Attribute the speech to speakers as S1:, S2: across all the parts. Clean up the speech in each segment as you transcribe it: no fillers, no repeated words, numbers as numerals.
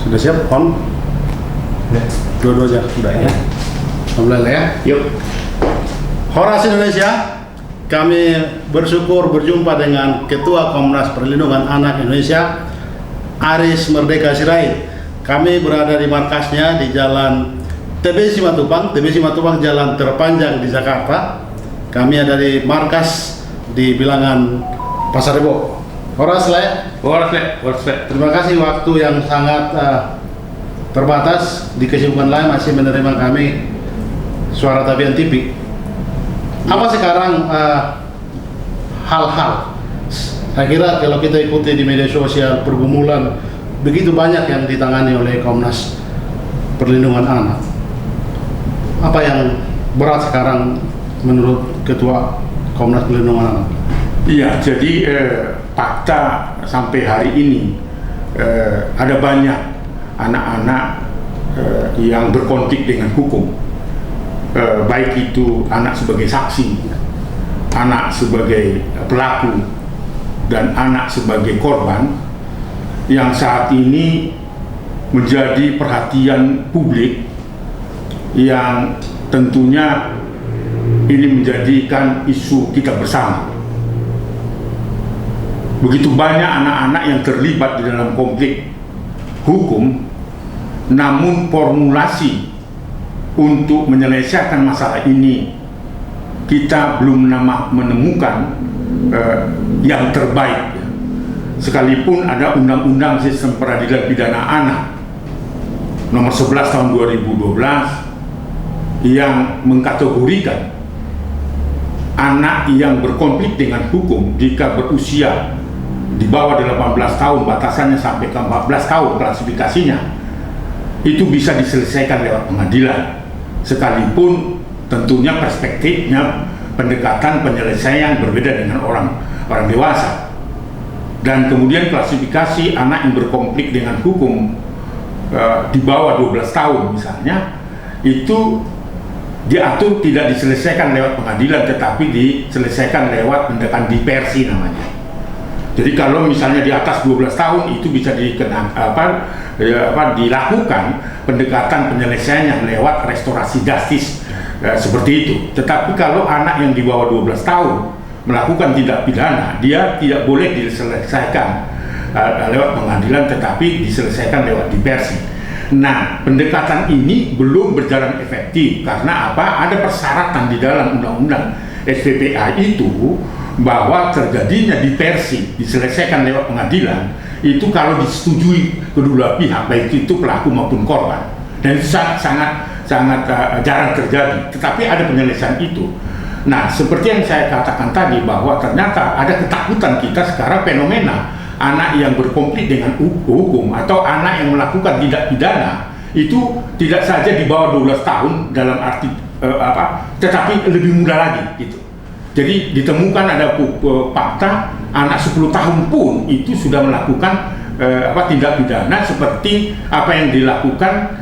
S1: Sudah siap, on?
S2: Ya.
S1: Dua-duanya sudah ya. Mulai ya.
S2: Yuk.
S1: Horas Indonesia, kami bersyukur berjumpa dengan Ketua Komnas Perlindungan Anak Indonesia, Aris Merdeka Sirait. Kami berada di markasnya di Jalan TB Simatupang jalan terpanjang di Jakarta. Kami ada di markas di bilangan Pasar Rebo. Horas Le. Terima kasih waktu yang sangat terbatas, di kesibukan lain masih menerima kami Suara Tabian TV. Apa sekarang hal-hal? Saya kira kalau kita ikuti di media sosial pergumulan begitu banyak yang ditangani oleh Komnas Perlindungan Anak. Apa yang berat sekarang menurut Ketua Komnas Perlindungan Anak?
S2: Iya, jadi fakta sampai hari ini ada banyak anak-anak yang berkonflik dengan hukum, baik itu anak sebagai saksi, anak sebagai pelaku, dan anak sebagai korban yang saat ini menjadi perhatian publik yang tentunya ini menjadikan isu kita bersama. Begitu banyak anak-anak yang terlibat di dalam konflik hukum, namun formulasi untuk menyelesaikan masalah ini kita belum menemukan yang terbaik. Sekalipun ada Undang-Undang Sistem Peradilan Pidana Anak nomor 11 tahun 2012 yang mengkategorikan anak yang berkonflik dengan hukum jika berusia di bawah 18 tahun, batasannya sampai ke 14 tahun klasifikasinya, itu bisa diselesaikan lewat pengadilan, sekalipun tentunya perspektifnya pendekatan penyelesaian berbeda dengan orang dewasa. Dan kemudian klasifikasi anak yang berkonflik dengan hukum di bawah 12 tahun misalnya, itu diatur tidak diselesaikan lewat pengadilan, tetapi diselesaikan lewat pendekatan diversi namanya. Jadi kalau misalnya di atas 12 tahun itu bisa dilakukan pendekatan penyelesaiannya lewat restorasi justice seperti itu. Tetapi kalau anak yang di bawah 12 tahun melakukan tindak pidana, dia tidak boleh diselesaikan lewat pengadilan, tetapi diselesaikan lewat diversi. Nah, pendekatan ini belum berjalan efektif karena apa? Ada persyaratan di dalam Undang-Undang SPPA itu bahwa terjadinya diversi diselesaikan lewat pengadilan itu kalau disetujui kedua pihak, baik itu pelaku maupun korban, dan itu sangat jarang terjadi. Tetapi ada penyelesaian itu. Nah, seperti yang saya katakan tadi, bahwa ternyata ada ketakutan kita sekarang fenomena anak yang berkonflik dengan hukum atau anak yang melakukan tindak pidana itu tidak saja di bawah 12 tahun dalam arti tetapi lebih muda lagi gitu. Jadi ditemukan ada fakta anak 10 tahun pun itu sudah melakukan tindak pidana seperti apa yang dilakukan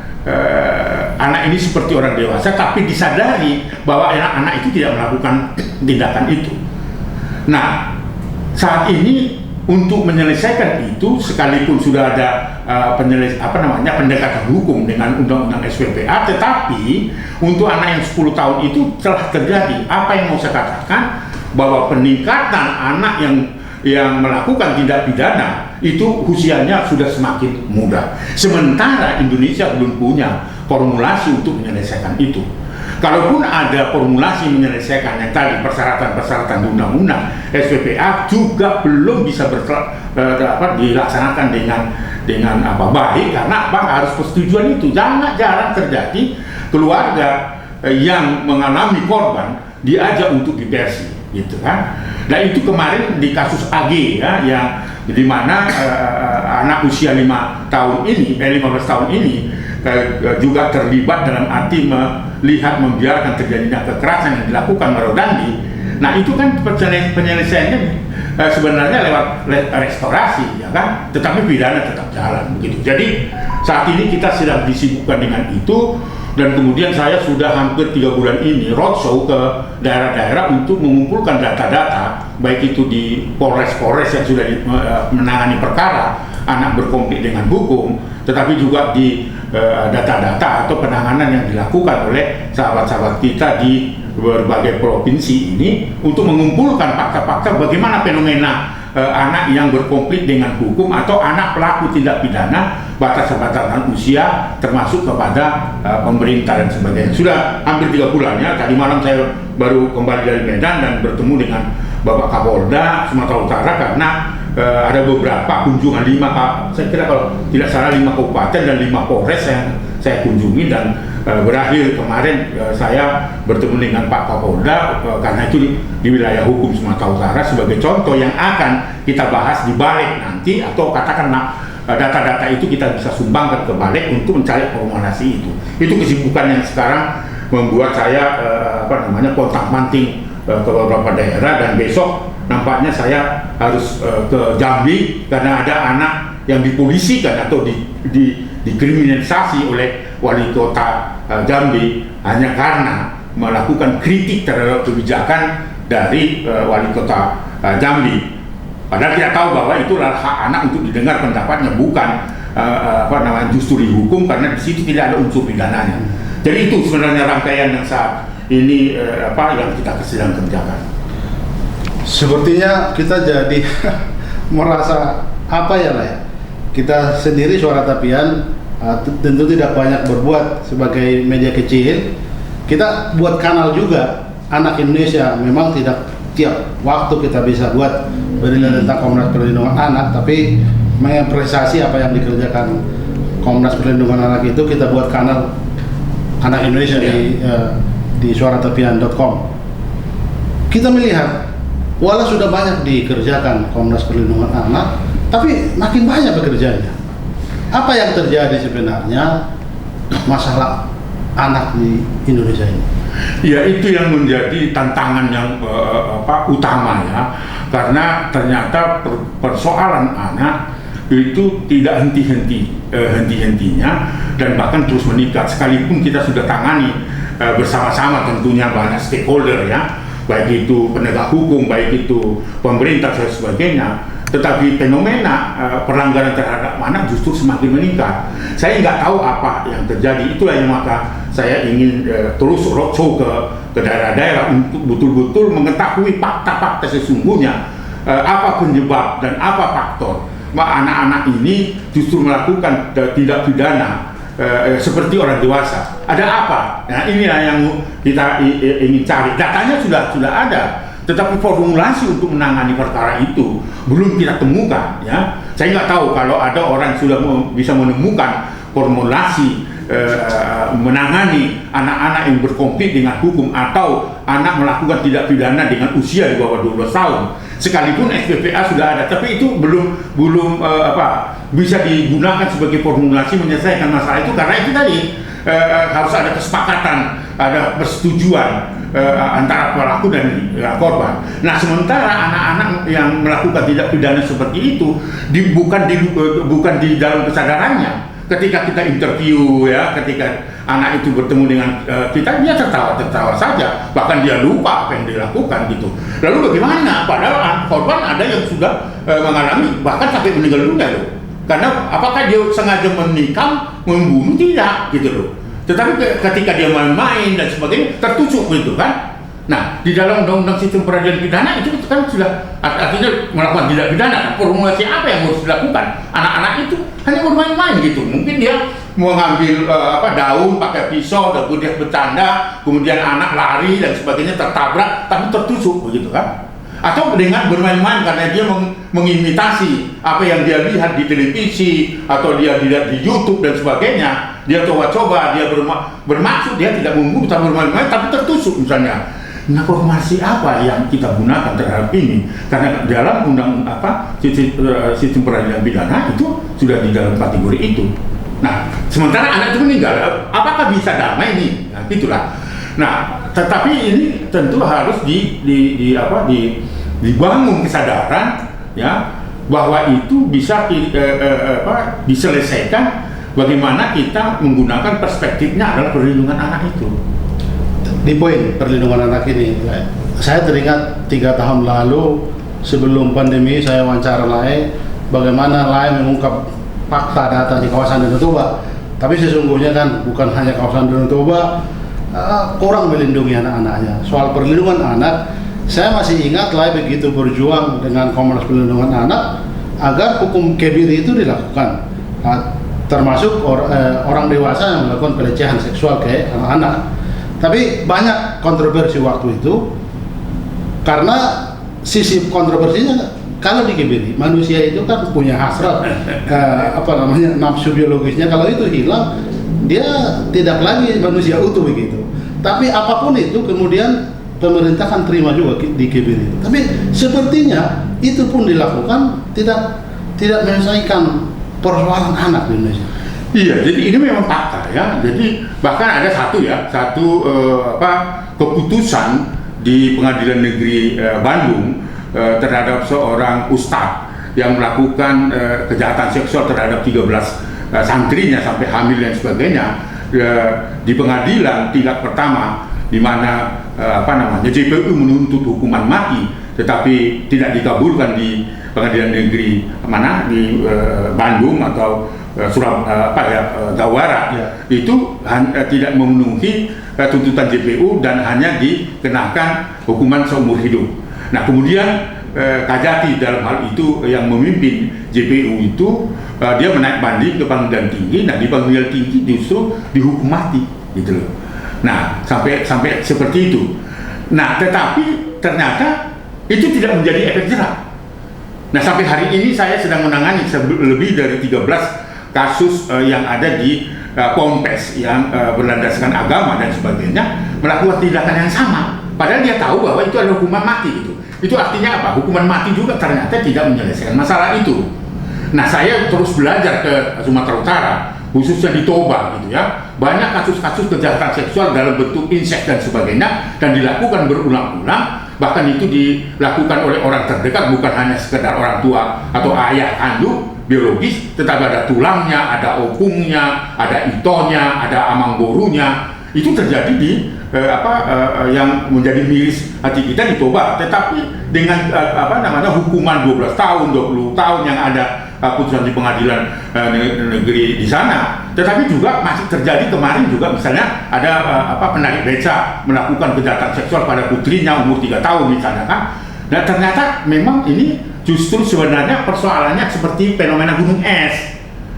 S2: anak ini seperti orang dewasa, tapi disadari bahwa anak itu tidak melakukan tindakan itu. Nah, saat ini untuk menyelesaikan itu, sekalipun sudah ada pendekatan hukum dengan Undang-Undang SPPA, tetapi untuk anak yang 10 tahun itu telah terjadi. Apa yang mau saya katakan? Bahwa peningkatan anak yang melakukan tindak pidana itu usianya sudah semakin muda. Sementara Indonesia belum punya formulasi untuk menyelesaikan itu. Kalaupun ada formulasi menyelesaikan yang tadi persyaratan-persyaratan undang-undang SPPA juga belum bisa dilaksanakan dengan baik, karena harus persetujuan itu. Jarang terjadi keluarga yang mengalami korban diajak untuk diversi, gitu kan? Nah, itu kemarin di kasus AG ya, yang di mana anak usia 15 tahun ini juga terlibat dalam arti melihat membiarkan terjadinya kekerasan yang dilakukan Mario Dandi. Nah, itu kan penyelesaiannya sebenarnya lewat restorasi, ya kan? Tetapi pidana tetap jalan begitu. Jadi saat ini kita sedang disibukkan dengan itu, dan kemudian saya sudah hampir 3 bulan ini roadshow ke daerah-daerah untuk mengumpulkan data-data, baik itu di Polres-Polres yang sudah menangani perkara anak berkonflik dengan hukum, tetapi juga di data-data atau penanganan yang dilakukan oleh sahabat-sahabat kita di berbagai provinsi ini untuk mengumpulkan fakta-fakta bagaimana fenomena anak yang berkonflik dengan hukum atau anak pelaku tindak pidana batas-batasan usia termasuk kepada pemerintah dan sebagainya. Sudah hampir 3 bulan ya. Tadi malam saya baru kembali dari Medan dan bertemu dengan Bapak Kapolda Sumatera Utara karena ada beberapa kunjungan, saya kira kalau tidak salah 5 kabupaten dan 5 polres yang saya kunjungi, dan berakhir kemarin saya bertemu dengan Pak Kapolda karena itu di wilayah hukum Sumatera Utara sebagai contoh yang akan kita bahas di balik nanti, atau katakanlah data-data itu kita bisa sumbangkan ke balik untuk mencari formulasi itu. Itu kesibukan yang sekarang membuat saya kontak-manting ke beberapa daerah, dan besok nampaknya saya harus ke Jambi karena ada anak yang dipolisikan atau dikriminalisasi oleh wali kota Jambi hanya karena melakukan kritik terhadap kebijakan dari wali kota Jambi. Padahal kita tahu bahwa itulah hak anak untuk didengar pendapatnya, bukan justru dihukum karena di situ tidak ada unsur pidananya. Jadi itu sebenarnya rangkaian yang saat ini yang kita sedang kerjakan.
S1: Sepertinya kita jadi merasa kita sendiri Suara Tapian tentu tidak banyak berbuat sebagai media kecil. Kita buat kanal juga Anak Indonesia, memang tidak tiap waktu kita bisa buat berita tentang Komnas Perlindungan Anak, tapi mengapresiasi apa yang dikerjakan Komnas Perlindungan Anak itu. Kita buat kanal Anak Indonesia di suaratapian.com. Kita melihat walau sudah banyak dikerjakan Komnas Perlindungan Anak, tapi makin banyak pekerjaannya. Apa yang terjadi sebenarnya masalah anak di Indonesia ini?
S2: Ya, itu yang menjadi tantangan yang utama ya, karena ternyata persoalan anak itu tidak henti-hentinya dan bahkan terus meningkat, sekalipun kita sudah tangani bersama-sama tentunya banyak stakeholder ya, baik itu penegak hukum, baik itu pemerintah dan sebagainya, tetapi fenomena pelanggaran terhadap anak justru semakin meningkat. Saya nggak tahu apa yang terjadi, itulah yang maka saya ingin terus roadshow ke daerah-daerah untuk betul-betul mengetahui fakta-fakta sesungguhnya, apa penyebab dan apa faktor anak-anak ini justru melakukan tindak pidana seperti orang dewasa. Ada apa? Nah, inilah yang kita ingin cari. Datanya sudah ada, tetapi formulasi untuk menangani perkara itu belum kita temukan ya. Saya nggak tahu kalau ada orang sudah bisa menemukan formulasi menangani anak-anak yang berkonflik dengan hukum atau anak melakukan tindak pidana dengan usia di bawah 12 tahun. Sekalipun SPPA sudah ada, tapi itu belum bisa digunakan sebagai formulasi menyelesaikan masalah itu, karena itu tadi harus ada kesepakatan, ada persetujuan antara pelaku dan korban. Nah, sementara anak-anak yang melakukan tindak pidana seperti itu bukan di dalam kesadarannya. Ketika kita interview ya, ketika anak itu bertemu dengan kita, dia tertawa saja, bahkan dia lupa apa yang dilakukan gitu. Lalu bagaimana? Padahal korban ada yang sudah mengalami bahkan sampai meninggal dunia loh. Karena apakah dia sengaja menikam, membunuh, tidak gitu loh. Tetapi ketika dia main-main dan sebagainya, tertusuk gitu kan. Nah, di dalam undang-undang sistem peradilan pidana itu kan sudah artinya melakukan tindak pidana. Formulasi apa yang harus dilakukan? Anak-anak itu hanya bermain-main gitu. Mungkin dia mau ngambil daun pakai pisau, kemudian bercanda, kemudian anak lari dan sebagainya, tertabrak tapi tertusuk begitu kan? Atau dengan bermain-main karena dia mengimitasi apa yang dia lihat di televisi atau dia lihat di YouTube dan sebagainya. Dia coba-coba, dia bermaksud dia tidak membunuh tapi bermain-main tapi tertusuk misalnya. Nah, formasi apa yang kita gunakan terhadap ini? Karena dalam sistem peradilan pidana itu sudah di dalam kategori itu. Nah, sementara anak itu meninggal, apakah bisa damai ini? Nah, itulah. Nah, tetapi ini tentu harus dibangun kesadaran ya, bahwa itu bisa diselesaikan bagaimana kita menggunakan perspektifnya adalah perlindungan anak itu.
S1: Di poin perlindungan anak ini, saya teringat 3 tahun lalu sebelum pandemi saya wawancara Lae, bagaimana Lae mengungkap fakta data di kawasan Danau Toba. Tapi sesungguhnya kan bukan hanya kawasan Danau Toba kurang melindungi anak-anaknya. Soal perlindungan anak, saya masih ingat Lae begitu berjuang dengan Komnas Perlindungan Anak agar hukum kebiri itu dilakukan, termasuk orang dewasa yang melakukan pelecehan seksual ke anak-anak. Tapi banyak kontroversi waktu itu karena sisi kontroversinya, kalau di kebiri manusia itu kan punya hasrat nafsu biologisnya, kalau itu hilang dia tidak lagi manusia utuh begitu. Tapi apapun itu kemudian pemerintah kan terima juga di kebiri. Tapi sepertinya itu pun dilakukan tidak menyelesaikan persoalan anak di Indonesia.
S2: Iya, jadi ini memang fakta ya. Jadi bahkan ada satu keputusan di Pengadilan Negeri Bandung terhadap seorang ustadz yang melakukan kejahatan seksual terhadap 13 santrinya sampai hamil dan sebagainya di pengadilan tingkat pertama, di mana JPU menuntut hukuman mati, tetapi tidak dikabulkan di Pengadilan Negeri di Bandung atau Jawa Barat. Ya. Itu tidak memenuhi tuntutan JPU dan hanya dikenakan hukuman seumur hidup. Nah, kemudian Kajati dalam hal itu yang memimpin JPU itu dia menaik banding ke pengadilan tinggi. Nah, di pengadilan tinggi justru dihukum mati gitu loh. Nah, sampai seperti itu. Nah, tetapi ternyata itu tidak menjadi efek jerak. Nah, sampai hari ini saya sedang menangani lebih dari 13 kasus yang ada di Pompes yang berlandaskan agama dan sebagainya, melakukan tindakan yang sama. Padahal dia tahu bahwa itu adalah hukuman mati gitu. Itu artinya apa? Hukuman mati juga ternyata tidak menyelesaikan masalah itu. Nah, saya terus belajar ke Sumatera Utara, khususnya di Toba gitu ya. Banyak kasus-kasus kejahatan seksual dalam bentuk insest dan sebagainya, dan dilakukan berulang-ulang. Bahkan itu dilakukan oleh orang terdekat, bukan hanya sekedar orang tua atau ayah kandung biologis, tetapi ada tulangnya, ada opungnya, ada itonya, ada amang borunya. Itu terjadi di yang menjadi miris hati kita di Toba. Tetapi dengan hukuman 12 tahun, 20 tahun yang ada putusan di pengadilan negeri di sana, tetapi juga masih terjadi kemarin juga misalnya ada penarik beca melakukan kejahatan seksual pada putrinya umur 3 tahun misalnya kan. Nah, ternyata memang ini justru sebenarnya persoalannya seperti fenomena gunung es.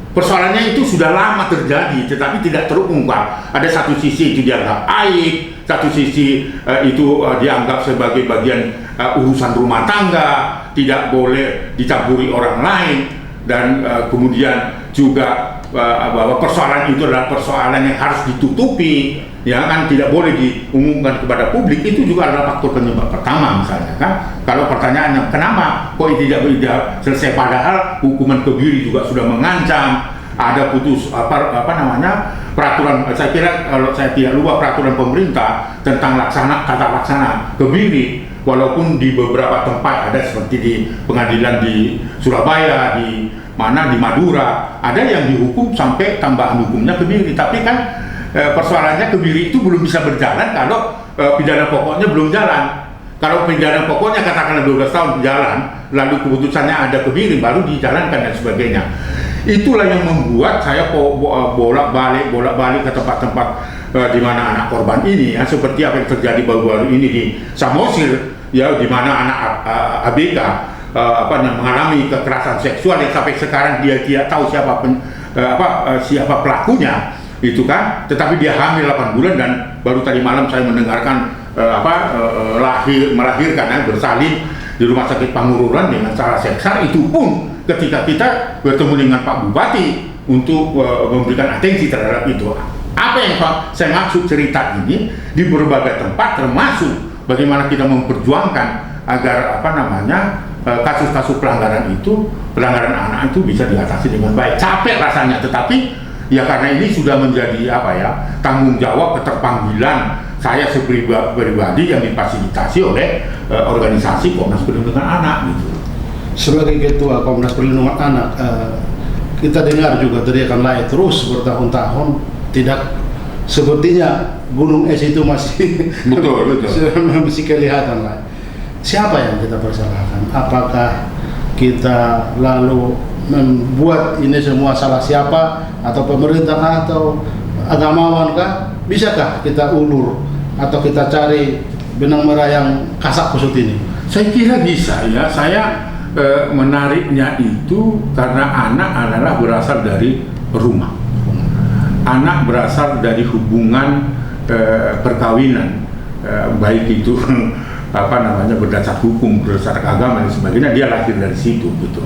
S2: Persoalannya itu sudah lama terjadi, tetapi tidak terungkap. Ada satu sisi itu dianggap aib, satu sisi itu dianggap sebagai bagian urusan rumah tangga, tidak boleh dicampuri orang lain, dan kemudian juga bahwa persoalan itu adalah persoalan yang harus ditutupi, ya kan, tidak boleh diumumkan kepada publik. Itu juga adalah faktor penyebab pertama misalnya kan. Kalau pertanyaannya kenapa kok tidak selesai, padahal hukuman kebiri juga sudah mengancam, ada putus peraturan, saya kira kalau saya tidak lupa peraturan pemerintah tentang tata laksana kebiri, walaupun di beberapa tempat ada seperti di pengadilan di Surabaya, di Madura, ada yang dihukum sampai tambahan hukumnya kebiri. Tapi kan persoalannya kebiri itu belum bisa berjalan kalau pidana pokoknya belum jalan. Kalau pidana pokoknya katakanlah 12 tahun jalan, lalu keputusannya ada kebiri baru dijalankan dan sebagainya. Itulah yang membuat saya bolak-balik ke tempat-tempat di mana anak korban ini, ya, seperti apa yang terjadi baru-baru ini di Samosir, ya, di mana anak ABK mengalami kekerasan seksual yang sampai sekarang dia tidak tahu siapa pelakunya itu kan, tetapi dia hamil 8 bulan dan baru tadi malam saya mendengarkan melahirkan bersalin di rumah sakit Pangururan dengan cara seksar. Itu pun ketika kita bertemu dengan Pak Bupati untuk memberikan atensi terhadap itu. Apa yang saya maksud cerita ini di berbagai tempat, termasuk bagaimana kita memperjuangkan agar kasus-kasus pelanggaran anak itu bisa diatasi dengan baik. Capek rasanya, tetapi ya karena ini sudah menjadi tanggung jawab, keterpanggilan saya pribadi yang difasilitasi oleh organisasi Komnas Perlindungan Anak gitu.
S1: Sebagai ketua Komnas Perlindungan Anak, kita dengar juga teriakan lain terus bertahun-tahun, tidak sepertinya gunung es itu masih
S2: Betul.
S1: masih kelihatan lah. Siapa yang kita persalahkan? Apakah kita lalu membuat ini semua salah siapa, atau pemerintah atau agamawan kah? Bisakah kita ulur atau kita cari benang merah yang kasak kusut ini?
S2: Saya kira bisa ya. Saya menariknya itu karena anak adalah berasal dari rumah. Anak berasal dari hubungan perkawinan, baik itu berdasar hukum, berdasar agama dan sebagainya, dia lahir dari situ gitu.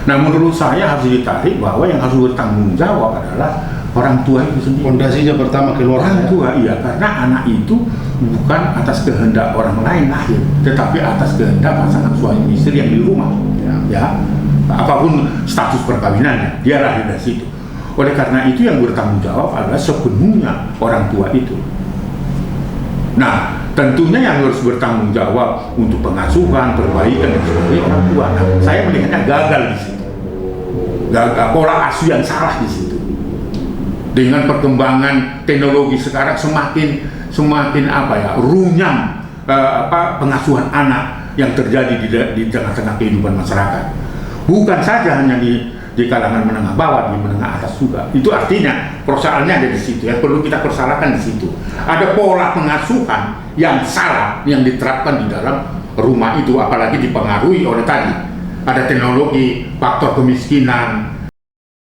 S2: Nah, menurut saya harus ditarik bahwa yang harus bertanggung jawab adalah orang tua itu sendiri.
S1: Pondasinya pertama keluarga.
S2: Orang tua, iya, karena anak itu bukan atas kehendak orang lain lahir, tetapi atas kehendak pasangan suami istri yang di rumah. Ya, apapun status perkawinannya, dia lahir dari situ. Oleh karena itu yang bertanggung jawab adalah sepenuhnya orang tua itu. Nah, tentunya yang harus bertanggung jawab untuk pengasuhan, perbaikan dan sebagainya orang tua. Nah, saya melihatnya gagal di situ. Gagal, pola asuh yang salah di situ. Dengan perkembangan teknologi sekarang semakin runyam pengasuhan anak yang terjadi di tengah-tengah kehidupan masyarakat. Bukan saja hanya di kalangan menengah bawah, di menengah atas juga. Itu artinya persoalannya ada di situ. Yang perlu kita persalahkan di situ. Ada pola pengasuhan yang salah yang diterapkan di dalam rumah itu, apalagi dipengaruhi oleh tadi ada teknologi, faktor kemiskinan,